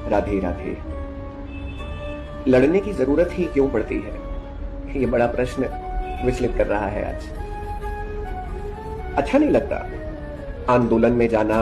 राधे राधे। लड़ने की जरूरत ही क्यों पड़ती है, ये बड़ा प्रश्न विचलित कर रहा है आज। अच्छा नहीं लगता आंदोलन में जाना,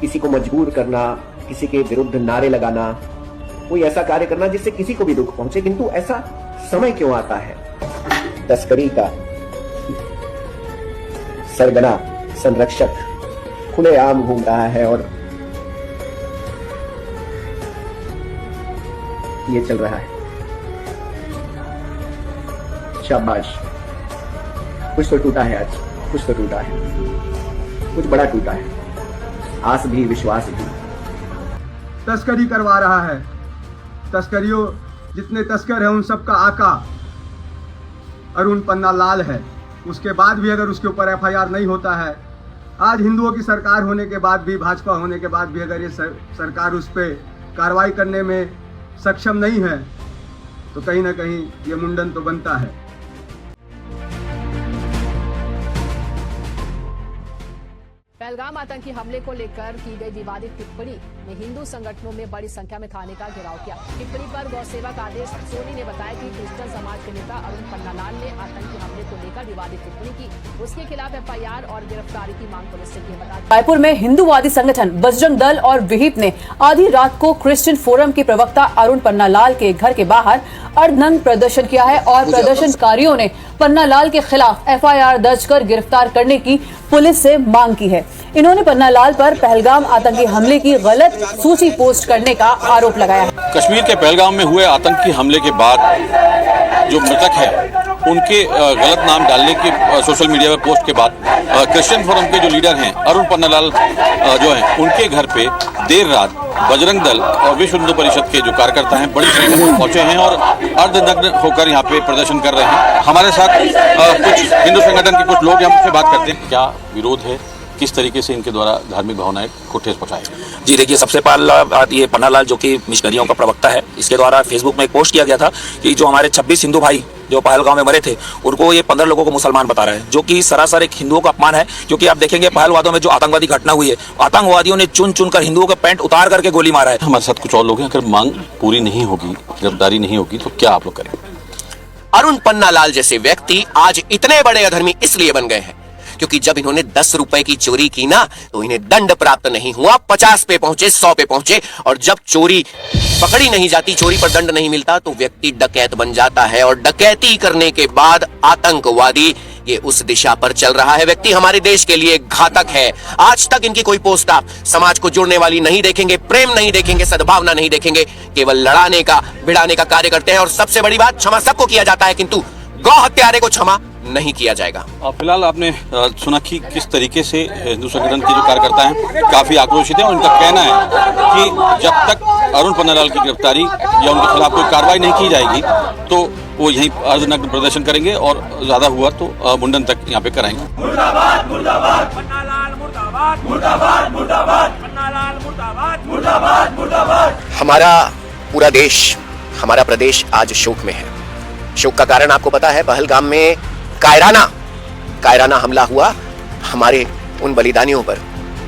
किसी को मजबूर करना, किसी के विरुद्ध नारे लगाना, कोई ऐसा कार्य करना जिससे किसी को भी दुख पहुंचे, किंतु ऐसा समय क्यों आता है? तस्करी का सरगना संरक्षक खुलेआम घूम रहा है और ये चल रहा है। शाबाश, कुछ तो टूटा है आज, कुछ तो टूटा है, कुछ बड़ा टूटा है, आस भी विश्वास भी। तस्करी करवा रहा है, तस्करियों जितने तस्कर हैं उन सबका आका अरुण पन्ना लाल है। उसके बाद भी अगर उसके ऊपर एफआईआर नहीं होता है, आज हिंदुओं की सरकार होने के बाद भी, भाजपा होने के बाद भी अगर ये सरकार उस पर कार्रवाई करने में सक्षम नहीं है, तो कहीं ना कहीं ये मुंडन तो बनता है। पहलगाम आतंकी हमले को लेकर की गई विवादित टिप्पणी में हिंदू संगठनों में बड़ी संख्या में थाने का घेराव किया। टिप्पणी पर गौ सेवक आदेश सोनी ने बताया कि क्रिश्चियन समाज के नेता अरुण पन्नालाल ने आतंकी हमले को लेकर विवादित टिप्पणी की। उसके खिलाफ एफआईआर और गिरफ्तारी की मांग पुलिस से की। रायपुर में हिंदूवादी संगठन बजरंग दल और विहिप ने आधी रात को क्रिश्चियन फोरम के प्रवक्ता अरुण पन्नालाल के घर के बाहर अर्धनग्न प्रदर्शन किया है और प्रदर्शनकारियों ने पन्नालाल के खिलाफ एफआईआर दर्ज कर गिरफ्तार करने की पुलिस से मांग की है। इन्होंने पन्नालाल पर पहलगाम आतंकी हमले की गलत सूची पोस्ट करने का आरोप लगाया है। कश्मीर के पहलगाम में हुए आतंकी हमले के बाद जो मृतक है उनके गलत नाम डालने के सोशल मीडिया पर पोस्ट के बाद क्रिश्चियन फोरम के जो लीडर हैं अरुण पन्नालाल जो हैं उनके घर पे देर रात बजरंग दल और विश्व हिंदू परिषद के जो कार्यकर्ता हैं बड़ी संख्या में पहुंचे हैं और अर्धनग्न होकर यहाँ पे प्रदर्शन कर रहे हैं। हमारे साथ कुछ हिंदू संगठन के कुछ लोग हमसे बात करते हैं, क्या विरोध है, किस तरीके से इनके द्वारा धार्मिक भावनाएं को ठेस पहुंचाई? जी देखिए, सबसे पहला बात ये पन्नालाल जो कि मिशनरियों का प्रवक्ता है, इसके द्वारा फेसबुक में एक पोस्ट किया गया था कि जो हमारे 26 हिंदू भाई जो पहलगाम में मरे थे उनको ये 15 लोगों को मुसलमान बता रहा है, जो कि सरासर एक हिंदुओं का अपमान है। क्योंकि आप देखेंगे पहलवादों में जो आतंकवादी घटना हुई है, आतंकवादियों ने चुन चुन कर हिंदुओं के पैंट उतार करके गोली मारा है। हमारे साथ कुछ और लोग हैं, अगर मांग पूरी नहीं होगी, गिरफ्तारी नहीं होगी तो क्या आप लोग करेंगे? अरुण पन्नालाल जैसे व्यक्ति आज इतने बड़े अधर्मी इसलिए बन गए हैं क्योंकि जब इन्होंने 10 रुपए की चोरी की ना तो इन्हें दंड प्राप्त नहीं हुआ, 50 पे पहुंचे, 100 पे पहुंचे, और जब चोरी पकड़ी नहीं जाती, चोरी पर दंड नहीं मिलता तो व्यक्ति डकैत बन जाता है और डकैती करने के बाद आतंकवादी ये उस दिशा पर चल रहा है। व्यक्ति हमारे देश के लिए घातक है। आज तक इनकी कोई पोस्ट आप समाज को जोड़ने वाली नहीं देखेंगे, प्रेम नहीं देखेंगे, सद्भावना नहीं देखेंगे, केवल लड़ाने का, भिड़ाने का कार्य करते हैं। और सबसे बड़ी बात, क्षमा सबको किया जाता है किंतु गौ हत्यारे को क्षमा नहीं किया जाएगा। फिलहाल आपने सुना कि किस तरीके से हिंदू संगठन के जो कार्यकर्ता हैं काफी आक्रोशित हैं और उनका कहना है कि जब तक अरुण पन्नालाल की गिरफ्तारी या उनके खिलाफ कोई कार्रवाई नहीं की जाएगी तो वो यहीं अर्धनग्न प्रदर्शन करेंगे और ज्यादा हुआ तो मुंडन तक यहाँ पे कराएंगे। मुर्दाबाद मुर्दाबाद पन्नालाल, मुर्दाबाद मुर्दाबाद मुर्दाबाद पन्नालाल, मुर्दाबाद मुर्दाबाद मुर्दाबाद। हमारा पूरा देश, हमारा प्रदेश आज शोक में है। शोक का कारण आपको पता है, पहलगाम में कायराना हमला हुआ हमारे उन बलिदानियों पर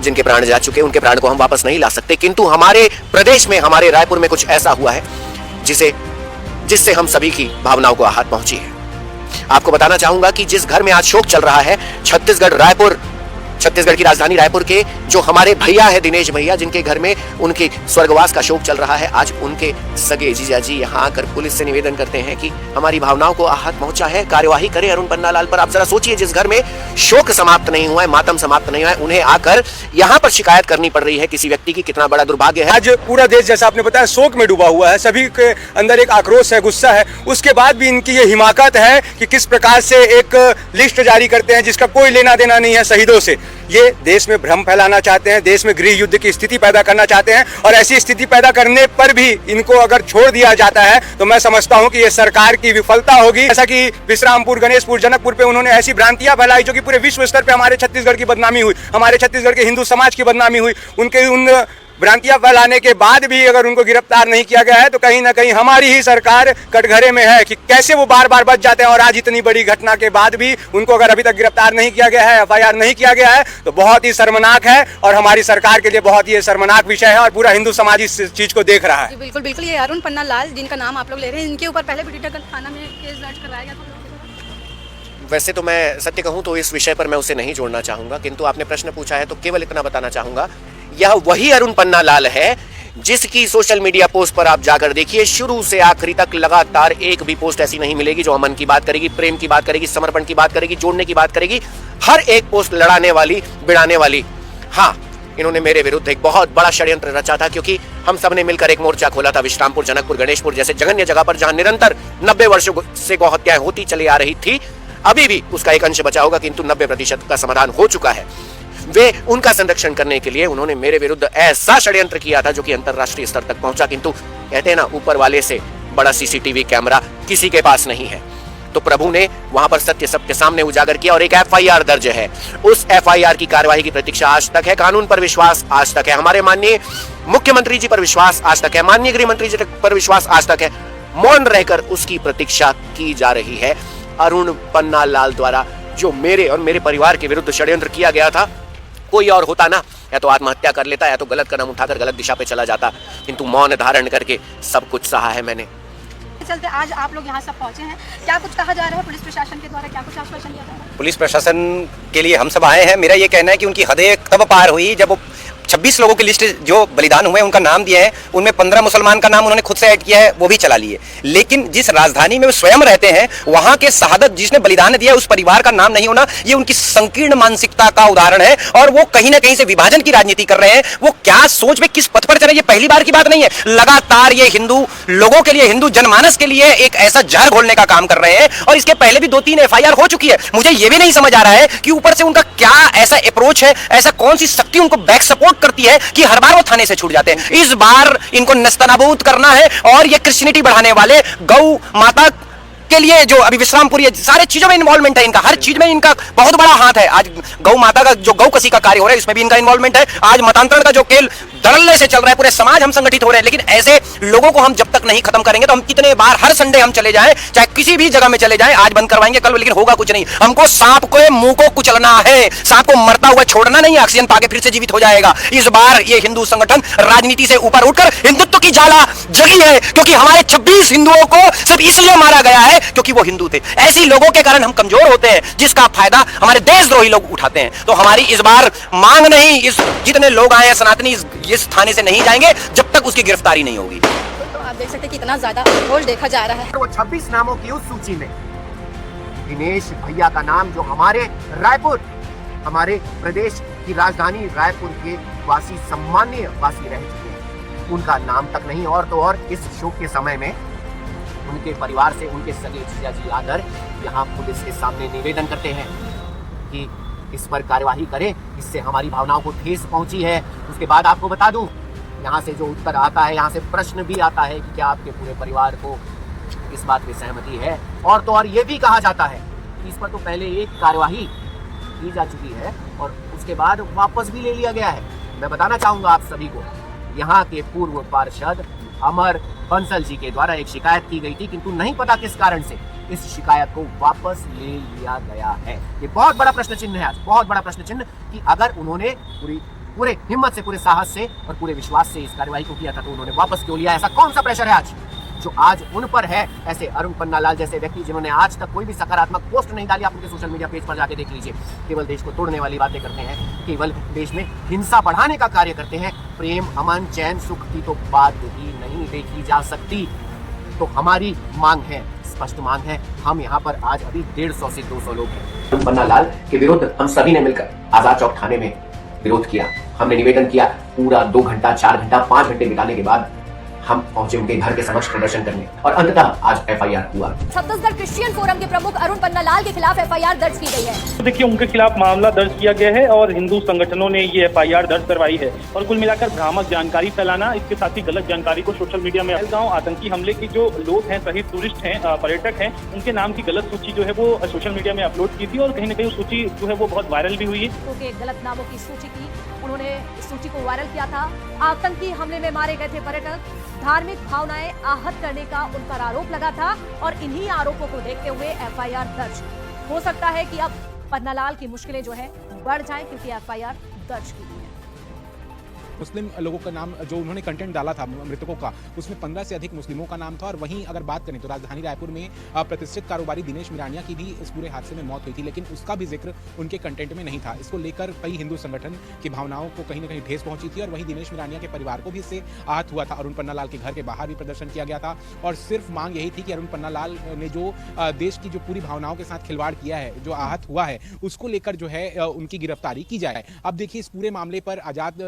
जिनके प्राण जा चुके। उनके प्राण को हम वापस नहीं ला सकते, किंतु हमारे प्रदेश में, हमारे रायपुर में कुछ ऐसा हुआ है जिससे हम सभी की भावनाओं को आहत पहुंची है। आपको बताना चाहूंगा कि जिस घर में आज शोक चल रहा है, छत्तीसगढ़ की राजधानी रायपुर के जो हमारे भैया है दिनेश भैया, जिनके घर में उनके स्वर्गवास का शोक चल रहा है, आज उनके सगे जीजा जी यहाँ आकर पुलिस से निवेदन करते हैं कि हमारी भावनाओं को आहत पहुंचा है, कार्यवाही करें अरुण पन्नालाल पर। आप जरा सोचिए, जिस घर में शोक समाप्त नहीं हुआ है, मातम समाप्त नहीं हुआ है, उन्हें आकर यहाँ पर शिकायत करनी पड़ रही है किसी व्यक्ति की, कितना बड़ा दुर्भाग्य है। आज पूरा देश, जैसा आपने बताया, शोक में डूबा हुआ है। सभी के अंदर एक आक्रोश है, गुस्सा है। उसके बाद भी इनकी ये हिमाकत है कि किस प्रकार से एक लिस्ट जारी करते हैं जिसका कोई लेना देना नहीं है शहीदों से। ये देश में भ्रम फैलाना चाहते हैं, देश में गृह युद्ध की स्थिति पैदा करना चाहते हैं, और ऐसी स्थिति पैदा करने पर भी इनको अगर छोड़ दिया जाता है तो मैं समझता हूं कि ये सरकार की विफलता होगी। जैसा कि विश्रामपुर, गणेशपुर, जनकपुर पे उन्होंने ऐसी भ्रांतियां फैलाई जो कि पूरे विश्व स्तर पे हमारे छत्तीसगढ़ की बदनामी हुई, हमारे छत्तीसगढ़ के हिंदू समाज की बदनामी हुई, उनके उन भ्रांतियां फैलाने के बाद भी अगर उनको गिरफ्तार नहीं किया गया है तो कहीं ना कहीं हमारी ही सरकार कटघरे में है कि कैसे वो बार बार बच जाते हैं। और आज इतनी बड़ी घटना के बाद भी उनको अगर अभी तक गिरफ्तार नहीं किया गया है, एफआईआर नहीं किया गया है, तो बहुत ही शर्मनाक है और हमारी सरकार के लिए बहुत ही शर्मनाक विषय है और पूरा हिंदू समाज इस चीज को देख रहा है। बिल्कुल बिल्कुल, ये अरुण पन्ना लाल जिनका नाम आप लोग ले रहे हैं, इनके ऊपर पहले भी टीटागढ़ थाना में केस दर्ज करवाया गया था। वैसे तो मैं सत्य कहूं तो इस विषय पर मैं उसे नहीं जोड़ना चाहूंगा, किंतु आपने प्रश्न पूछा है तो केवल इतना बताना चाहूंगा, यह वही अरुण पन्ना लाल है जिसकी सोशल मीडिया पोस्ट पर आप जाकर देखिए, शुरू से आखिरी तक लगातार एक भी पोस्ट ऐसी नहीं मिलेगी जो अमन की बात करेगी, प्रेम की बात करेगी, समर्पण की बात करेगी, जोड़ने की बात करेगी। हर एक पोस्ट लड़ाने वाली, भिड़ाने वाली। हाँ, इन्होंने मेरे विरुद्ध एक बहुत बड़ा षड्यंत्र रचा था, क्योंकि हम सब ने मिलकर एक मोर्चा खोला था विश्रामपुर, जनकपुर, गणेशपुर जैसे जघन्य जगह पर जहां निरंतर 90 वर्षों से गौहत्याएं होती चली आ रही थी। अभी भी उसका एक अंश बचा होगा, किंतु 90% का समाधान हो चुका है। वे उनका संरक्षण करने के लिए उन्होंने मेरे विरुद्ध ऐसा षड्यंत्र किया था जो कि अंतरराष्ट्रीय स्तर तक पहुंचा, किंतु कहते हैं ना, ऊपर वाले से बड़ा सीसीटीवी कैमरा किसी के पास नहीं है। तो प्रभु ने वहां पर सत्य सबके सामने उजागर किया और एक एफआईआर दर्ज है। उस एफआईआर की कार्यवाही की प्रतीक्षा आज तक है। कानून पर विश्वास आज तक है। हमारे माननीय मुख्यमंत्री जी पर विश्वास आज तक है। माननीय गृह मंत्री जी पर विश्वास आज तक है। मौन रहकर उसकी प्रतीक्षा की जा रही है। अरुण पन्ना लाल द्वारा जो मेरे और मेरे परिवार के विरुद्ध षड्यंत्र किया गया था, कोई और होता ना, या तो आत्महत्या कर लेता या तो गलत कदम उठाकर गलत दिशा पे चला जाता, किंतु मौन धारण करके सब कुछ सहा है मैंने। चलते आज आप लोग यहाँ सब पहुंचे हैं, क्या कुछ कहा जा रहा है पुलिस प्रशासन के द्वारा, क्या कुछ आश्वासन दिया जा रहा है? पुलिस प्रशासन के लिए हम सब आए हैं। मेरा ये कहना है कि उनकी हदें तब पार हुई जब वो 26 लोगों की लिस्ट जो बलिदान हुए उनका नाम दिए हैं, उनमें 15 मुसलमान का नाम उन्होंने खुद से ऐड किया है, वो भी चला लिए। लेकिन जिस राजधानी में वो स्वयं रहते हैं, वहां के शहादत जिसने बलिदान दिया उस परिवार का नाम नहीं होना, ये उनकी संकीर्ण मानसिकता का उदाहरण है। और वो कहीं ना कहीं से विभाजन की राजनीति कर रहे हैं। वो क्या सोच में किस पथ पर चले, ये पहली बार की बात नहीं है। लगातार ये हिंदू लोगों के लिए, हिंदू जनमानस के लिए एक ऐसा जहर घोलने का काम कर रहे हैं। और इसके पहले भी 2-3 एफआईआर हो चुकी है। मुझे ये भी नहीं समझ आ रहा है कि ऊपर से उनका क्या ऐसा अप्रोच है, ऐसा कौन सी शक्ति उनको बैक सपोर्ट करती है कि हर बार वो थाने से छूट जाते हैं। इस बार इनको नस्तनाबूद करना है। और ये क्रिश्चियनिटी बढ़ाने वाले, गौ माता के लिए जो अभी विश्रामपुर, ये सारे चीजों में इन्वॉल्वमेंट है इनका, हर चीज में इनका बहुत बड़ा हाथ है। आज गौ माता का जो गौ कसी का कार्य हो रहा है, इसमें भी इनका इन्वॉल्वमेंट है। आज मतांतरण का जो खेल धड़ल्ले से चल रहा है, पूरे समाज हम संगठित हो रहे हैं। लेकिन ऐसे लोगों को हम जब तक नहीं खत्म करेंगे, तो हम कितने बार हर संडे हम चले जाएं, चाहे किसी भी जगह में चले जाएं, आज बंद करवाएंगे कल, लेकिन होगा कुछ नहीं। हमको सांप को मुंह को कुचलना है, सांप को मरता हुआ छोड़ना नहीं, ऑक्सीजन पाके फिर से जीवित हो जाएगा। इस बार ये हिंदू संगठन राजनीति से ऊपर उठकर हिंदुत्व की ज्वाला जगी है, क्योंकि हमारे 26 हिंदुओं को सिर्फ इसलिए मारा गया है क्योंकि वो हिंदू थे। ऐसी लोगों के कारण हम कमजोर होते हैं, जिसका फायदा हमारे देशद्रोही लोग उठाते हैं। तो हमारी इस बार मांग नहीं, इस जितने लोग आए हैं सनातनी इस थाने से नहीं जाएंगे जब तक उसकी गिरफ्तारी नहीं होगी। तो आप देख सकते हैं कितना ज्यादा रोल देखा जा रहा है। वो 26 नामों की उस सूची में दिनेश भैया का नाम, जो हमारे रायपुर, हमारे प्रदेश की राजधानी रायपुर के वासी, सम्मानीय वासी रह चुके हैं, उनका नाम तक नहीं। और तो और इस शोक के समय में उनके परिवार से उनके सगे जीजा जी आकर यहाँ पुलिस के सामने निवेदन करते हैं कि इस पर कार्यवाही करें, इससे हमारी भावनाओं को ठेस पहुंची है। उसके बाद आपको बता दूं, यहाँ से जो उत्तर आता है, यहाँ से प्रश्न भी आता है कि क्या आपके पूरे परिवार को इस बात में सहमति है। और तो और ये भी कहा जाता है कि इस पर तो पहले एक कार्यवाही की जा चुकी है और उसके बाद वापस भी ले लिया गया है। मैं बताना चाहूंगा आप सभी को, यहाँ के पूर्व पार्षद अमर बंसल जी के द्वारा एक शिकायत की गई थी, किंतु नहीं पता किस कारण से इस शिकायत को वापस ले लिया गया है। ये बहुत बड़ा प्रश्न चिन्ह है आज, बहुत बड़ा प्रश्न चिन्ह कि अगर उन्होंने पूरे हिम्मत से, पूरे साहस से और पूरे विश्वास से इस कार्यवाही को किया था, तो उन्होंने वापस क्यों लिया? ऐसा कौन सा प्रेशर है आज जो आज उन पर है? ऐसे अरुण पन्ना लाल जैसे व्यक्ति जिन्होंने आज तक कोई भी सकारात्मक पोस्ट नहीं डाली, आप उनके सोशल मीडिया पेज पर जाके देख लीजिए, केवल देश को तोड़ने वाली बातें करते हैं, केवल देश में हिंसा बढ़ाने का कार्य करते हैं। प्रेम, अमन, चैन, सुख की तो बात ही नहीं देखी जा सकती। तो हमारी मांग है, स्पष्ट मांग है, हम यहाँ पर आज अभी 150 से 200 लोग हैं। अरुण पन्ना लाल के विरुद्ध हम सभी ने मिलकर आजाद चौक थाने में विरोध किया। हमने निवेदन किया, पूरा 2 घंटा, 4 घंटा, 5 घंटे बिताने के बाद हम पहुंचे उनके घर के समक्ष प्रदर्शन करने और अंततः आज एफआईआर हुआ। छत्तीसगढ़ क्रिश्चियन फोरम के प्रमुख अरुण पन्नालाल के खिलाफ एफआईआर दर्ज की गई है। देखिए, उनके खिलाफ मामला दर्ज किया गया है और हिंदू संगठनों ने ये एफआईआर दर्ज करवाई है। और कुल मिलाकर भ्रामक जानकारी फैलाना, इसके साथ ही गलत जानकारी को सोशल मीडिया में पहलगांव आतंकी हमले की जो लोग हैं, शहीद टूरिस्ट हैं, पर्यटक हैं, उनके नाम की गलत सूची जो है वो सोशल मीडिया में अपलोड की थी और कहीं न कहीं सूची जो है वो बहुत वायरल भी हुई है। गलत नामों की सूची की उन्होंने इस सूची को वायरल किया था। आतंकी हमले में मारे गए थे पर्यटक, धार्मिक भावनाएं आहत करने का उन पर आरोप लगा था और इन्हीं आरोपों को देखते हुए एफआईआर दर्ज। हो सकता है कि अब पन्नालाल की मुश्किलें जो है बढ़ जाएं क्योंकि एफआईआर दर्ज की गई है। मुस्लिम लोगों का नाम जो उन्होंने कंटेंट डाला था मृतकों का, उसमें 15 से अधिक मुस्लिमों का नाम था। और वहीं अगर बात करें तो राजधानी रायपुर में प्रतिष्ठित कारोबारी दिनेश मिरानिया की भी इस पूरे हादसे में मौत हुई थी, लेकिन उसका भी जिक्र उनके कंटेंट में नहीं था। इसको लेकर कई हिंदू संगठन की भावनाओं को कहीं न कहीं ठेस पहुंची थी और वहीं दिनेश मिरानिया के परिवार को भी इससे आहत हुआ था। अरुण पन्नालाल के घर के बाहर भी प्रदर्शन किया गया था और सिर्फ मांग यही थी कि अरुण पन्नालाल ने जो देश की जो पूरी भावनाओं के साथ खिलवाड़ किया है, जो आहत हुआ है, उसको लेकर जो है उनकी गिरफ्तारी की जाए। अब देखिए, इस पूरे मामले पर आजाद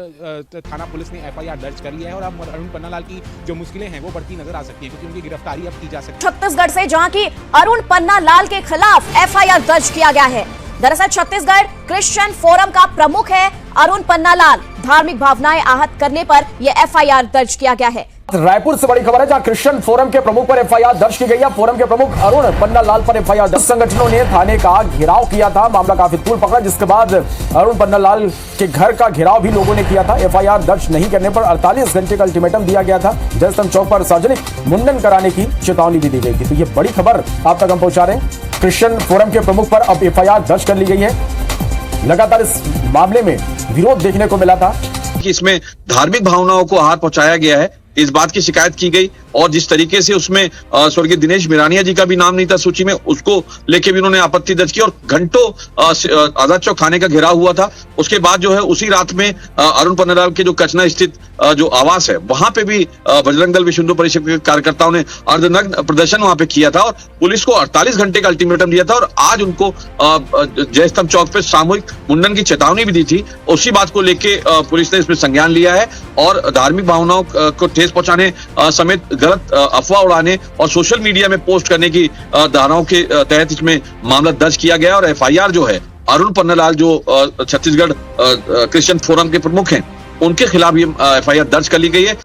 थाना पुलिस ने एफआईआर दर्ज करी है और अब अरुण पन्नालाल की जो मुश्किलें हैं वो बढ़ती नजर आ सकती है क्योंकि उनकी गिरफ्तारी अब की जा सकती है। छत्तीसगढ़ से जहां की अरुण पन्नालाल के खिलाफ एफआईआर दर्ज किया गया है। दरअसल छत्तीसगढ़ क्रिश्चियन फोरम का प्रमुख है अरुण पन्नालाल। धार्मिक भावनाएं आहत करने पर यह एफआईआर दर्ज किया गया है। रायपुर से बड़ी खबर है जहां क्रिश्चियन फोरम के प्रमुख पर एफआईआर दर्ज की गई है। फोरम के प्रमुख अरुण पन्नालाल पर एफआईआर दर्ज। संगठनों ने थाने का घेराव किया था, मामला काफी तूल पकड़ा, जिसके बाद अरुण पन्नालाल के घर का घेराव भी लोगों ने किया था। एफआईआर दर्ज नहीं करने पर 48 घंटे का अल्टीमेटम दिया गया था। जयस्तंभ चौक पर सार्वजनिक मुंडन कराने की चेतावनी भी दी गई थी। तो ये बड़ी खबर आप तक हम पहुंचा रहे हैं। क्रिश्चियन फोरम के प्रमुख पर अब एफआईआर दर्ज कर ली गई है। लगातार इस मामले में विरोध देखने को मिला था कि इसमें धार्मिक भावनाओं को आहत पहुंचाया गया है, इस बात की शिकायत की गई। और जिस तरीके से उसमें स्वर्गीय दिनेश मिरानिया जी का भी नाम नहीं था सूची में, उसको लेके भी उन्होंने आपत्ति दर्ज की और घंटों आजाद चौक थाने का घेराव हुआ था। उसके बाद जो है उसी रात में अरुण पन्नालाल के जो कचना स्थित जो आवास है, वहां पे भी बजरंग दल विश्व हिंदू परिषद के कार्यकर्ताओं ने अर्धनग्न प्रदर्शन वहां पे किया था और पुलिस को 48 घंटे का अल्टीमेटम दिया था और आज उनको जयस्तंभ चौक पे सामूहिक मुंडन की चेतावनी भी दी थी। उसी बात को लेके पुलिस ने इसमें संज्ञान लिया है और धार्मिक भावनाओं को ठेस पहुंचाने समेत गलत अफवाह उड़ाने और सोशल मीडिया में पोस्ट करने की धाराओं के तहत इसमें मामला दर्ज किया गया और एफआईआर जो है अरुण पन्नालाल जो छत्तीसगढ़ क्रिश्चियन फोरम के प्रमुख हैं, उनके खिलाफ ये एफआईआर दर्ज कर ली गई है।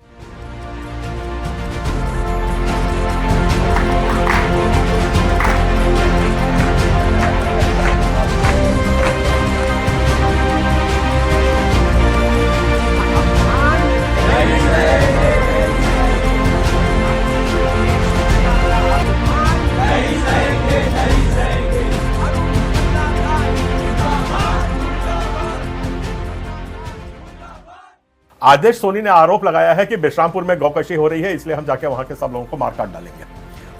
आदेश सोनी ने आरोप लगाया है कि विश्रामपुर में गौकशी हो रही है, इसलिए हम जाके वहां के सब लोगों को मार काट डालेंगे।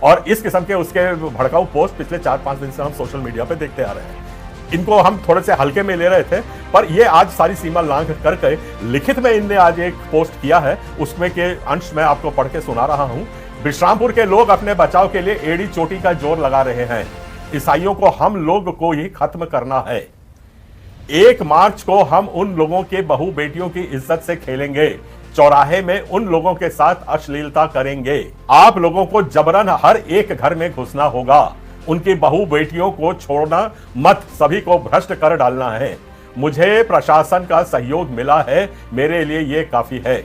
और इस किस्म के उसके भड़काऊ पोस्ट पिछले 4-5 दिन से हम सोशल मीडिया पे देखते आ रहे हैं। इनको हम थोड़े से हल्के में ले रहे थे, पर ये आज सारी सीमा लांघ करके लिखित में इनने आज एक पोस्ट किया है, उसमें के अंश मैं आपको पढ़ के सुना रहा हूं। विश्रामपुर के लोग अपने बचाव के लिए एड़ी चोटी का जोर लगा रहे हैं। ईसाइयों को हम लोग को ही खत्म करना है। 1 मार्च को हम उन लोगों के बहू बेटियों की इज्जत से खेलेंगे, चौराहे में उन लोगों के साथ अश्लीलता करेंगे। आप लोगों को जबरन हर एक घर में घुसना होगा, उनकी बहू बेटियों को छोड़ना मत, सभी को भ्रष्ट कर डालना है। मुझे प्रशासन का सहयोग मिला है, मेरे लिए ये काफी है।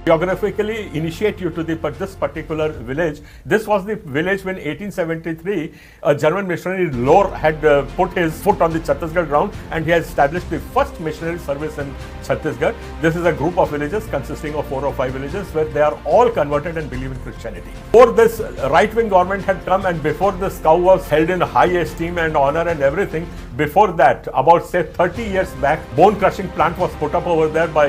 Geographically initiate you to this particular village. This was the village when 1873 a German missionary Lohr had put his foot on the Chhattisgarh ground and he has established the first missionary service in Chhattisgarh. This is a group of villages consisting of 4 or 5 villages where they are all converted and believe in Christianity. Before this right-wing government had come and before this cow was held in high esteem and honor and everything, before that, about say 30 years back, bone crushing plant was put up over there by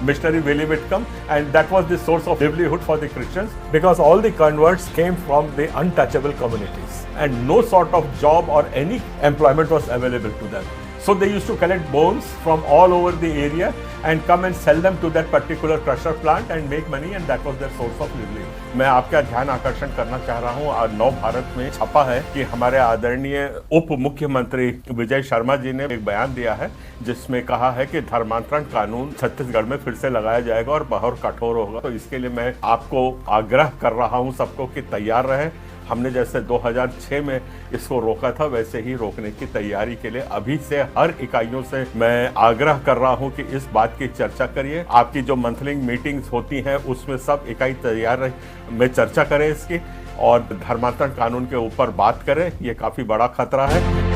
missionary Willie Whitcomb, and that was the source of livelihood for the Christians because all the converts came from the untouchable communities and no sort of job or any employment was available to them. So they used to collect bones from all over the area and come and sell them to that particular crusher plant and make money, and that was their source of livelihood. मैं आपका ध्यान आकर्षण करना चाह रहा हूं, और नव भारत में छपा है कि हमारे आदरणीय उप मुख्यमंत्री विजय शर्मा जी ने एक बयान दिया है जिसमें कहा है कि धर्मांतरण कानून छत्तीसगढ़ में फिर से लगाया जाएगा और बहुत कठोर होगा। तो इसके लिए मैं आपको आग्रह कर रहा हूं सबको कि तैयार रहें। हमने जैसे 2006 में इसको रोका था, वैसे ही रोकने की तैयारी के लिए अभी से हर इकाइयों से मैं आग्रह कर रहा हूं कि इस बात की चर्चा करिए। आपकी जो मंथली मीटिंग्स होती हैं उसमें सब इकाई तैयार में चर्चा करें इसकी, और धर्मांतरण कानून के ऊपर बात करें। ये काफी बड़ा खतरा है।